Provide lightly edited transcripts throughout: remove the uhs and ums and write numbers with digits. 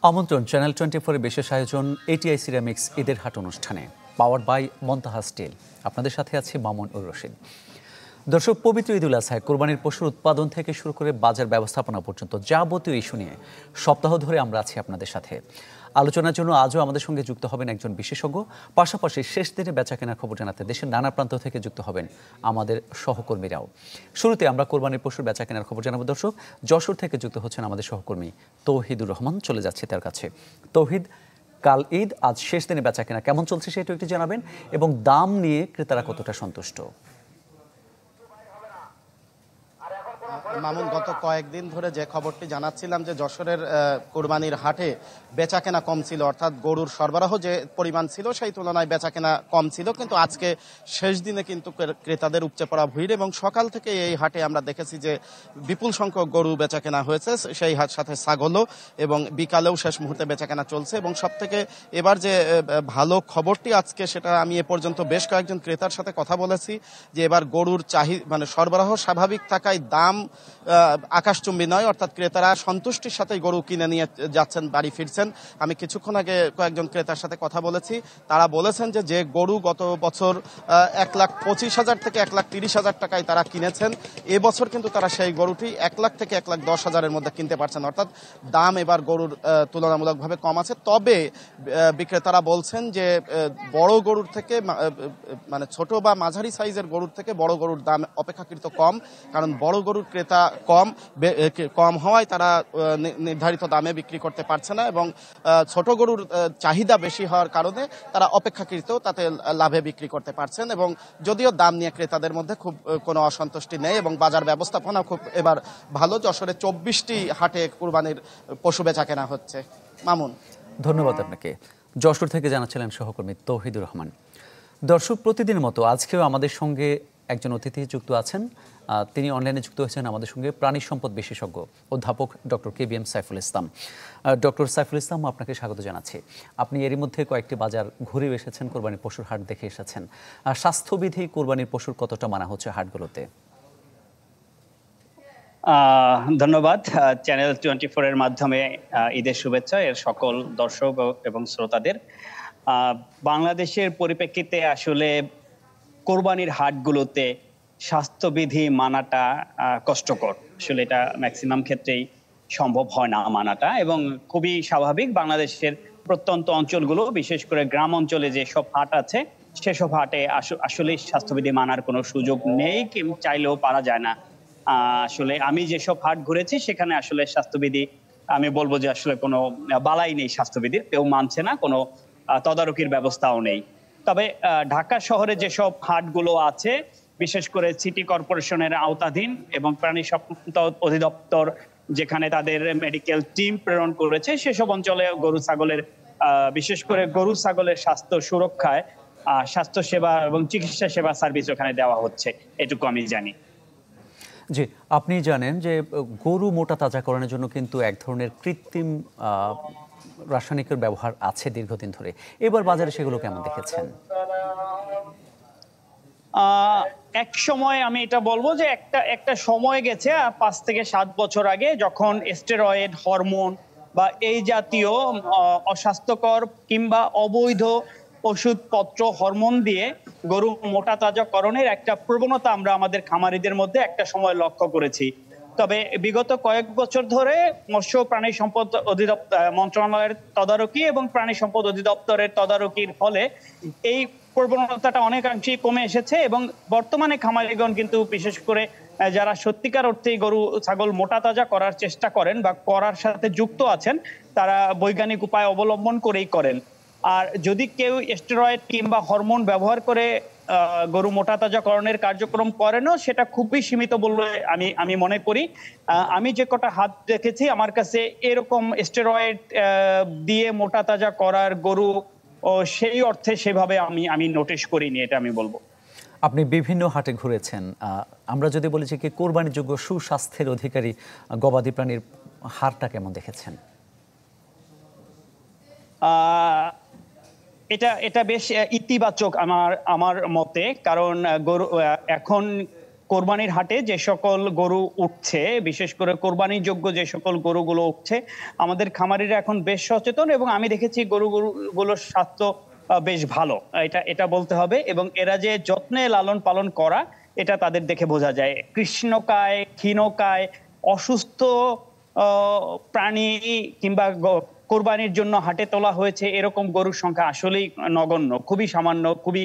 আমন্ত্রণ চ্যানেল 24 এর বিশেষ আয়োজন এটিআই সিরামিক্স ঈদের হাট অনুষ্ঠানে পাওয়ার্ড বাই মন্তাহা স্টিল। আপনাদের সাথে আছে মামুন উর রশিদ। দর্শক, পবিত্র ঈদুল আজহায় কোরবানির পশুর উৎপাদন থেকে শুরু করে বাজার ব্যবস্থাপনা পর্যন্ত যাবতীয় ইস্যু নিয়ে সপ্তাহ ধরে আমরা আছি আপনাদের সাথে। আলোচনার জন্য আজও আমাদের সঙ্গে যুক্ত হবেন একজন বিশেষজ্ঞ, পাশাপাশি শেষ দিনে বেচাকেনার খবর জানাতে দেশের নানা প্রান্ত থেকে যুক্ত হবেন আমাদের সহকর্মীরাও। শুরুতে আমরা কোরবানির পশুর বেচাকেনার খবর জানাবো। দর্শক, যশোর থেকে যুক্ত হচ্ছেন আমাদের সহকর্মী তৌহিদুর রহমান। চলে যাচ্ছে তার কাছে। তৌহিদ, কাল ঈদ, আজ শেষ দিনে বেচাকেনা কেমন চলছে সেটা একটু জানাবেন, এবং দাম নিয়ে ক্রেতারা কতটা সন্তুষ্ট? মামুন, গত কয়েকদিন ধরে যে খবরটি জানাচ্ছিলাম যে যশোরের কোরবানির হাটে বেচাকেনা কম ছিল, অর্থাৎ গরুর সরবরাহ যে পরিমাণ ছিল সেই তুলনায় বেচাকেনা কম ছিল, কিন্তু আজকে শেষ দিনে কিন্তু ক্রেতাদের উপচে পড়া ভিড়, এবং সকাল থেকে এই হাটে আমরা দেখেছি যে বিপুল সংখ্যক গরু বেচাকেনা হয়েছে, সেই হাট সাথে ছাগলও, এবং বিকালেও শেষ মুহূর্তে বেচাকেনা চলছে। এবং সব থেকে এবার যে ভালো খবরটি আজকে, সেটা আমি এ পর্যন্ত বেশ কয়েকজন ক্রেতার সাথে কথা বলেছি যে এবার গরুর সরবরাহ স্বাভাবিক থাকায় দাম আকাশচুম্বী নয়, অর্থাৎ ক্রেতারা সন্তুষ্টির সাথে গরু কিনে নিয়ে যাচ্ছেন, বাড়ি ফিরছেন। আমি কিছুক্ষণ আগে কয়েকজন ক্রেতার সাথে কথা বলেছি, তারা বলেছেন যে গরু গত বছর 1,25,000 থেকে 1,30,000 টাকায় তারা কিনেছেন, এবছর কিন্তু তারা সেই গরুটি 1 লাখ থেকে 1,10,000-এর মধ্যে কিনতে পারছেন, অর্থাৎ দাম এবার গরুর তুলনামূলকভাবে কম আছে। তবে বিক্রেতারা বলছেন যে বড় গরুর থেকে মানে ছোট বা মাঝারি সাইজের গরুর থেকে বড় গরুর দাম অপেক্ষাকৃত কম, কারণ বড় গরুর ক্রেতা কম হওয়ায় তারা নির্ধারিত দামে বিক্রি করতে পারছে না, এবং ছোট গরুর চাহিদা বেশি হওয়ার কারণে তারা অপেক্ষাকৃত তাতে লাভে বিক্রি করতে পারছেন। এবং যদিও দাম নিয়ে ক্রেতাদের মধ্যে খুব কোনো অসন্তুষ্টি নেই, এবং বাজার ব্যবস্থাপনা খুব এবার ভালো। যশোরে 24টি হাটে কুরবানির পশু বেচা কেনা হচ্ছে। মামুন, ধন্যবাদ আপনাকে। যশোর থেকে জানাচ্ছিলেন সহকর্মী তৌহিদুর রহমান। দর্শক, প্রতিদিনের মতো আজকেও আমাদের সঙ্গে একজন অতিথি যুক্ত আছেন। তিনি অনলাইনে যুক্ত হয়েছেন আমাদের সঙ্গে প্রাণী সম্পদ বিশেষজ্ঞ অধ্যাপক doctor KBM Saiful Islam. Doctor Saiful Islam, আপনাকে স্বাগত জানাচ্ছি। আপনি এরই মধ্যে কয়েকটি বাজার ঘুরে এসেছেন, কোরবানির পশুর হাট দেখে এসেছেন। স্বাস্থ্যবিধি কোরবানির পশুর কতটা মানা হচ্ছে হাটগুলোতে? ধন্যবাদ। চ্যানেল 24 এর মাধ্যমে ঈদের শুভেচ্ছা এর সকল দর্শক এবং শ্রোতাদের। বাংলাদেশের পরিপ্রেক্ষিতে আসলে কোরবানির হাটগুলোতে স্বাস্থ্যবিধি মানাটা কষ্টকর। আসলে এটা ম্যাক্সিমাম ক্ষেত্রেই সম্ভব হয় না মানাটা, এবং খুবই স্বাভাবিক। বাংলাদেশের প্রত্যন্ত অঞ্চলগুলো, বিশেষ করে গ্রাম অঞ্চলে যেসব হাট আছে, সেসব হাটে আসলে স্বাস্থ্যবিধি মানার কোনো সুযোগ নেই, চাইলেও পারা যায় না। আসলে আমি যেসব হাট ঘুরেছি সেখানে আসলে স্বাস্থ্যবিধি, আমি বলবো যে আসলে কোনো বালাই নেই স্বাস্থ্যবিধির, কেউ মানছে না, কোনো তদারকির ব্যবস্থাও নেই। তবে ঢাকা শহরে যেসব হাটগুলো আছে, বিশেষ করে সিটি কর্পোরেশনের আওতাধীন এবং প্রাণী সম্পদ অধিদপ্তর যেখানে তাদের মেডিকেল টিম প্রেরণ করেছে, সেসব অঞ্চলে গরু ছাগলের বিশেষ করে গরু ছাগলের স্বাস্থ্য সুরক্ষায় স্বাস্থ্য সেবা এবং চিকিৎসা সেবা সার্ভিস ওখানে দেওয়া হচ্ছে, এটুকু আমি জানি। জি, আপনি জানেন যে গরু মোটা তাজাকরণের জন্য কিন্তু এক ধরনের কৃত্রিম রাসায়নিকের ব্যবহার আছে দীর্ঘদিন ধরে। এবার বাজারে সেগুলো কেমন দেখেছেন? এক সময় আমি এটা বলবো যে একটা সময় গেছে 5 থেকে 7 বছর আগে, যখন স্টেরয়েড, হরমোন বা এই জাতীয় অস্বাস্থ্যকর কিংবা অবৈধ ওষুধপত্র, হরমোন দিয়ে গরু মোটা তাজাকরণের একটা প্রবণতা আমরা আমাদের খামারিদের মধ্যে একটা সময় লক্ষ্য করেছি। তবে বিগত কয়েক বছর ধরে মৎস্য প্রাণী সম্পদ অধিদপ্তর মন্ত্রণালয়ের তদারকি এবং প্রাণী সম্পদ অধিদপ্তরের তদারকির ফলে এই প্রবণতাটা অনেকাংশেই কমে এসেছে, এবং বর্তমানে খামারিগণ কিন্তু বিশেষ করে যারা সত্যিকার অর্থেই গরু ছাগল মোটা তাজা করার চেষ্টা করেন বা করার সাথে যুক্ত আছেন, তারা বৈজ্ঞানিক উপায় অবলম্বন করেই করেন। আর যদি কেউ স্টেরয়েড কিংবা হরমোন ব্যবহার করে গরু মোটা তাজাকরণের কার্যক্রম করেনও, সেটা খুবই সীমিত বলে আমি মনে করি। আমি যে কটা হাত দেখেছি, আমার কাছে এরকম স্টেরয়েড দিয়ে মোটা তাজা করার গরু সেই অর্থে সেভাবে আমি নোটিশ করিনি, এটা আমি বলবো। আপনি বিভিন্ন হাটে ঘুরেছেন, আমরা যদি বলি যে কি কোরবানিযোগ্য সুস্বাস্থ্যের অধিকারী গবাদি প্রাণীর হারটা কেমন দেখেছেন? এটা বেশ ইতিবাচক আমার মতে, কারণ গরু এখন কোরবানির হাটে যে সকল গরু উঠছে, বিশেষ করে কোরবানির যোগ্য যে সকল গরুগুলো উঠছে, আমাদের খামারিরা এখন বেশ সচেতন এবং আমি দেখেছি গরুগুলোর স্বাস্থ্য বেশ ভালো, এটা বলতে হবে। এবং এরা যে যত্নে লালন পালন করা, এটা তাদের দেখে বোঝা যায়। কৃষ্ণকায়, ক্ষীণকায়, অসুস্থ প্রাণী কিংবা কোরবানির জন্য হাটে তোলা হয়েছে এরকম গরুর সংখ্যা আসলেই নগণ্য, খুবই সামান্য, খুবই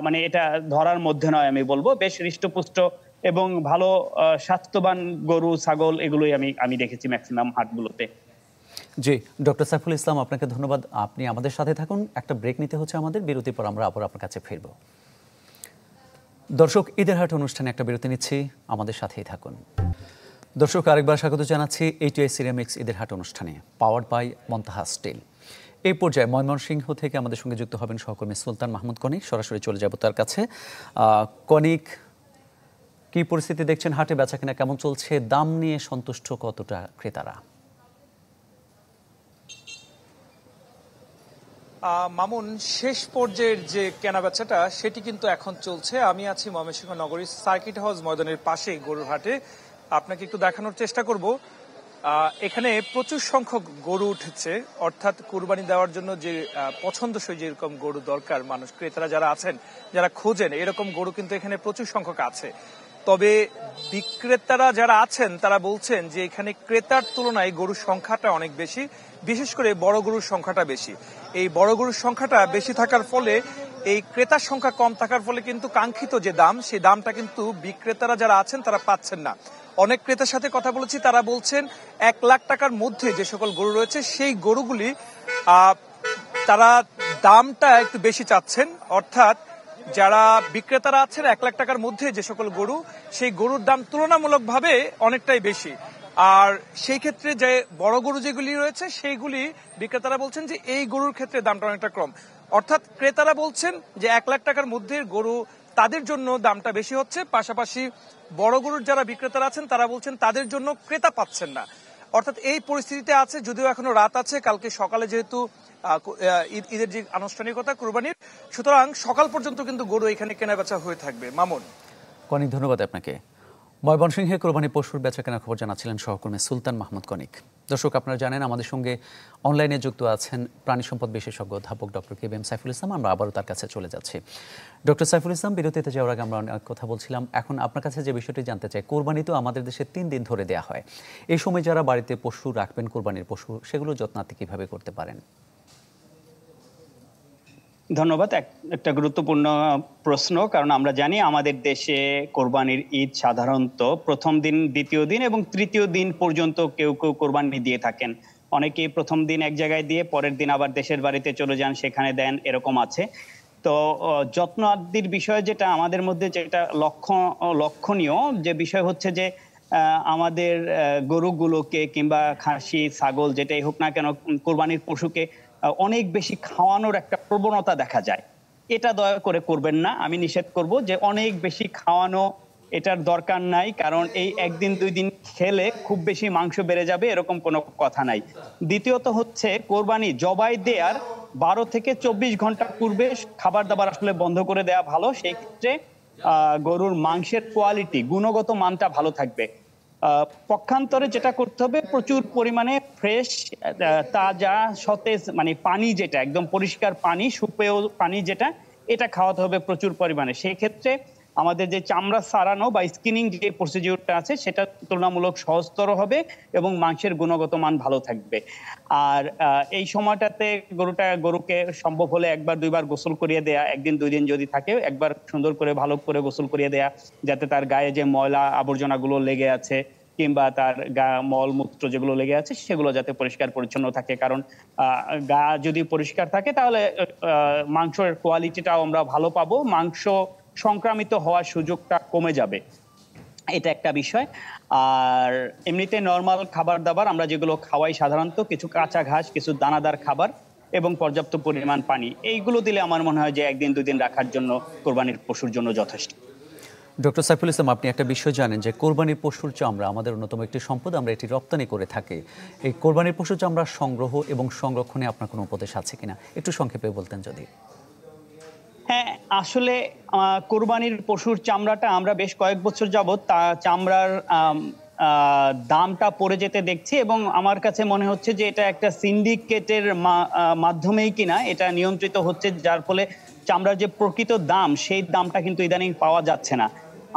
মানে এটা ধরার মধ্যে নয়। আমি বলবো বেশ হৃষ্টপুষ্ট এবং ভালো স্বাস্থ্যবান গরু ছাগল এগুলোই আমি দেখেছি ম্যাক্সিমাম হাটগুলোতে। জি, ডক্টর সাইফুল ইসলাম, আপনাকে ধন্যবাদ। আপনি আমাদের সাথে থাকুন, একটা ব্রেক নিতে হচ্ছে আমাদের, বিরতির পর আমরা আবার আপনার কাছে ফিরব। দর্শক, ঈদের হাট অনুষ্ঠানে একটা বিরতি নিচ্ছি, আমাদের সাথেই থাকুন। দর্শক, আরেকবার স্বাগত জানাচ্ছি ATI সিরামিক্স ঈদের হাট অনুষ্ঠানে, পাওয়ার্ড বাই মন্তাহা স্টিল। এই পর্যায়ে ময়মনসিংহ থেকে আমাদের সঙ্গে যুক্ত হবেন সহকর্মী সুলতান মাহমুদ কনিক। সরাসরি চলে যাব তার কাছে। কনিক, কি পরিস্থিতি দেখছেন হাটে, বেচাকেনা কেমন চলছে, দাম নিয়ে সন্তুষ্ট কতটা ক্রেতারা? মামুন, শেষ পর্যায়ের যে কেনাবেচাটা সেটি কিন্তু এখন চলছে। আমি আছি ময়মনসিংহ নগরীর সার্কিট হাউস ময়দানের পাশে গরুর হাটে। আপনাকে একটু দেখানোর চেষ্টা করব। এখানে প্রচুর সংখ্যক গরু উঠেছে, অর্থাৎ কুরবানি দেওয়ার জন্য যে পছন্দসই যেরকম গরু দরকার, মানুষ ক্রেতারা যারা আছেন, যারা খোঁজেন এরকম গরু কিন্তু এখানে প্রচুর সংখ্যক আছে। তবে বিক্রেতারা যারা আছেন তারা বলছেন যে এখানে ক্রেতার তুলনায় গরুর সংখ্যাটা অনেক বেশি, বিশেষ করে বড় গরুর সংখ্যাটা বেশি। এই বড় গরুর সংখ্যাটা বেশি থাকার ফলে, এই ক্রেতার সংখ্যা কম থাকার ফলে কিন্তু কাঙ্ক্ষিত যে দাম, সেই দামটা কিন্তু বিক্রেতারা যারা আছেন তারা পাচ্ছেন না। অনেক ক্রেতার সাথে কথা বলেছি, তারা বলছেন 1 লাখ টাকার মধ্যে যে সকল গরু রয়েছে সেই গরুগুলি তারা দামটা একটু বেশি চাচ্ছেন। অর্থাৎ যারা বিক্রেতারা আছেন 1 লাখ টাকার মধ্যে যে সকল গরু, সেই গরুর দাম তুলনামূলকভাবে অনেকটাই বেশি। আর সেই ক্ষেত্রে যে বড় গরু যেগুলি রয়েছে সেইগুলি বিক্রেতারা বলছেন যে এই গরুর ক্ষেত্রে দামটা অনেকটা কম। অর্থাৎ ক্রেতারা বলছেন যে 1 লাখ টাকার মধ্যে গরু তাদের জন্য দামটা বেশি হচ্ছে, পাশাপাশি বড় গরুর যারা বিক্রেতারা আছেন তারা বলছেন তাদের জন্য ক্রেতা পাচ্ছেন না। অর্থাৎ এই পরিস্থিতিতে আছে, যদিও এখনো রাত আছে, কালকে সকালে যেহেতু ঈদের যে আনুষ্ঠানিকতা কুরবানির, সুতরাং সকাল পর্যন্ত কিন্তু গরু এখানে কেনাবেচা হয়ে থাকবে। মামুন, কনিক, ধন্যবাদ আপনাকে। ময়মনসিংহে কোরবানি পশুর বেচাকেনার খবর জানাচ্ছিলেন সহকর্মী সুলতান মাহমুদ কনিক। দর্শক, আপনারা জানেন আমাদের সঙ্গে অনলাইনে যুক্ত আছেন প্রাণী সম্পদ বিশেষজ্ঞ অধ্যাপক ডক্টর KBM সাইফুল ইসলাম। আমরা আবারও তার কাছে চলে যাচ্ছি। ডক্টর সাইফুল ইসলাম, বিরতিতে যাওয়ার আগে আমরা অনেক কথা বলছিলাম, এখন আপনার কাছে যে বিষয়টি জানতে চাই, কোরবানি তো আমাদের দেশে 3 দিন ধরে দেয়া হয়। এই সময় যারা বাড়িতে পশু রাখবেন, কোরবানির পশু, সেগুলো যত্নার্থে কিভাবে করতে পারেন? ধন্যবাদ। একটা গুরুত্বপূর্ণ প্রশ্ন, কারণ আমরা জানি আমাদের দেশে কোরবানির ঈদ সাধারণত প্রথম দিন, দ্বিতীয় দিন এবং তৃতীয় দিন পর্যন্ত কেউ কেউ কোরবানি দিয়ে থাকেন। অনেকে প্রথম দিন এক জায়গায় দিয়ে পরের দিন আবার দেশের বাড়িতে চলে যান, সেখানে দেন, এরকম আছে। তো যত্ন আদির বিষয় যেটা আমাদের মধ্যে যেটা লক্ষণীয় যে বিষয় হচ্ছে যে আমাদের গরুগুলোকে কিংবা খাসি, ছাগল যেটাই হোক না কেন, কোরবানির পশুকে অনেক বেশি খাওয়ানোর একটা প্রবণতা দেখা যায়। এটা দয়া করে করবেন না, আমি নিষেধ করব যে অনেক বেশি খাওয়ানো এটার দরকার নাই। কারণ এই 1 দিন 2 দিন খেলে খুব বেশি মাংস বেড়ে যাবে এরকম কোনো কথা নাই। দ্বিতীয়ত হচ্ছে কোরবানি জবাই দেওয়ার 12 থেকে 24 ঘন্টা পূর্বে খাবার দাবার আসলে বন্ধ করে দেওয়া ভালো। সেই ক্ষেত্রে গরুর মাংসের কোয়ালিটি, গুণগত মানটা ভালো থাকবে। পক্ষান্তরে যেটা করতে হবে, প্রচুর পরিমাণে ফ্রেশ, তাজা, সতেজ, মানে পানি যেটা একদম পরিষ্কার পানি, সুপেয় পানি যেটা, এটা খাওয়াতে হবে প্রচুর পরিমাণে। সেই ক্ষেত্রে আমাদের যে চামড়া ছাড়ানো বা স্কিনিং যে প্রসিডিউরটা আছে সেটা তুলনামূলক সহজতর হবে এবং মাংসের গুণগত মান ভালো থাকবে। আর এই সময়টাতে গরুকে সম্ভব হলে 1-2 বার গোসল করিয়ে দেয়া, 1 দিন 2 দিন যদি থাকে একবার সুন্দর করে ভালো করে গোসল করিয়ে দেয়া, যাতে তার গায়ে যে ময়লা আবর্জনাগুলো লেগে আছে কিংবা তার মল মূত্র যেগুলো লেগে আছে সেগুলো যাতে পরিষ্কার পরিচ্ছন্ন থাকে। কারণ গা যদি পরিষ্কার থাকে তাহলে মাংসের কোয়ালিটিটাও আমরা ভালো পাবো, মাংস সংক্রামিত হওয়ার সুযোগটা কমে যাবে। এটা একটা বিষয়। আর এমনিতে নর্মাল খাবার দাবার আমরা যেগুলো খাওয়াই সাধারণত, কিছু কাঁচা ঘাস, কিছু দানাদার খাবার এবং পর্যাপ্ত পরিমাণ পানি, এইগুলো দিলে আমার মনে হয় যে 1 দিন 2 দিন রাখার জন্য কোরবানির পশুর জন্য যথেষ্ট। ডক্টর সাইফুল ইসলাম, আপনি একটা বিষয় জানেন যে কোরবানির পশুর চামড়া আমাদের অন্যতম একটি সম্পদ, আমরা এটি রপ্তানি করে থাকি। এই কোরবানির পশুর চামড়া সংগ্রহ এবং সংরক্ষণে আপনার কোনো উপদেশ আছে কিনা, একটু সংক্ষেপে বলতেন যদি। হ্যাঁ, আসলে কোরবানির পশুর চামড়াটা আমরা বেশ কয়েক বছর যাবত তা চামড়ার দামটা পড়ে যেতে দেখছি, এবং আমার কাছে মনে হচ্ছে যে এটা একটা সিন্ডিকেটের মাধ্যমেই কিনা এটা নিয়ন্ত্রিত হচ্ছে, যার ফলে চামড়ার যে প্রকৃত দাম সেই দামটা কিন্তু ইদানিং পাওয়া যাচ্ছে না।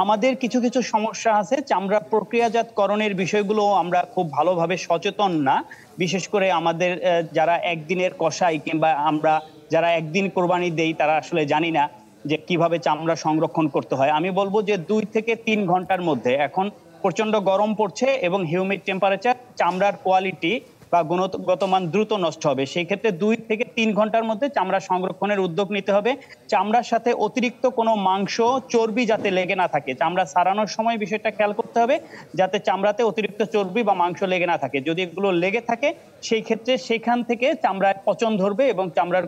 আমাদের কিছু কিছু সমস্যা আছে, চামড়া প্রক্রিয়াজাতকরণের বিষয়গুলো আমরা খুব ভালোভাবে সচেতন না। বিশেষ করে আমাদের যারা একদিনের কসাই কিংবা আমরা যারা একদিন কোরবানি দেই তারা আসলে জানি না যে কিভাবে চামড়া সংরক্ষণ করতে হয়। আমি বলবো যে 2 থেকে 3 ঘন্টার মধ্যে, এখন প্রচন্ড গরম পড়ছে এবং হিউমিড টেম্পারেচার, চামড়ার কোয়ালিটি বা গুণগত মান দ্রুত নষ্ট হবে। সেই ক্ষেত্রে 2 থেকে 3 ঘন্টার মধ্যে চামড়া সংরক্ষণের উদ্যোগ নিতে হবে। চামড়ার সাথে অতিরিক্ত কোনো মাংস, চর্বি যাতে লেগে না থাকে। চামড়া সারানোর সময় বিষয়টা খেয়াল করতে হবে যাতে চামড়াতে অতিরিক্ত চর্বি বা মাংস লেগে না থাকে। যদি এগুলো লেগে থাকে সেই ক্ষেত্রে সেখান থেকে চামড়ায় পচন ধরবে এবং চামড়ার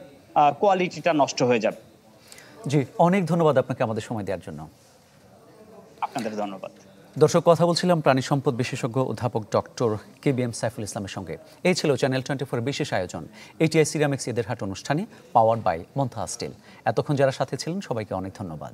কোয়ালিটিটা নষ্ট হয়ে যাবে। জি, অনেক ধন্যবাদ আপনাকে আমাদের সময় দেওয়ার জন্য। আপনাদের ধন্যবাদ। দর্শক, কথা বলছিলাম প্রাণী সম্পদ বিশেষজ্ঞ অধ্যাপক ডক্টর KBM সাইফুল ইসলামের সঙ্গে। এই ছিল চ্যানেল 24 বিশেষ আয়োজন ATI সিরামিক্স ঈদের হাট অনুষ্ঠানে, পাওয়ার্ড বাই মন্থাহা স্টিল। এতক্ষণ যারা সাথে ছিলেন সবাইকে অনেক ধন্যবাদ।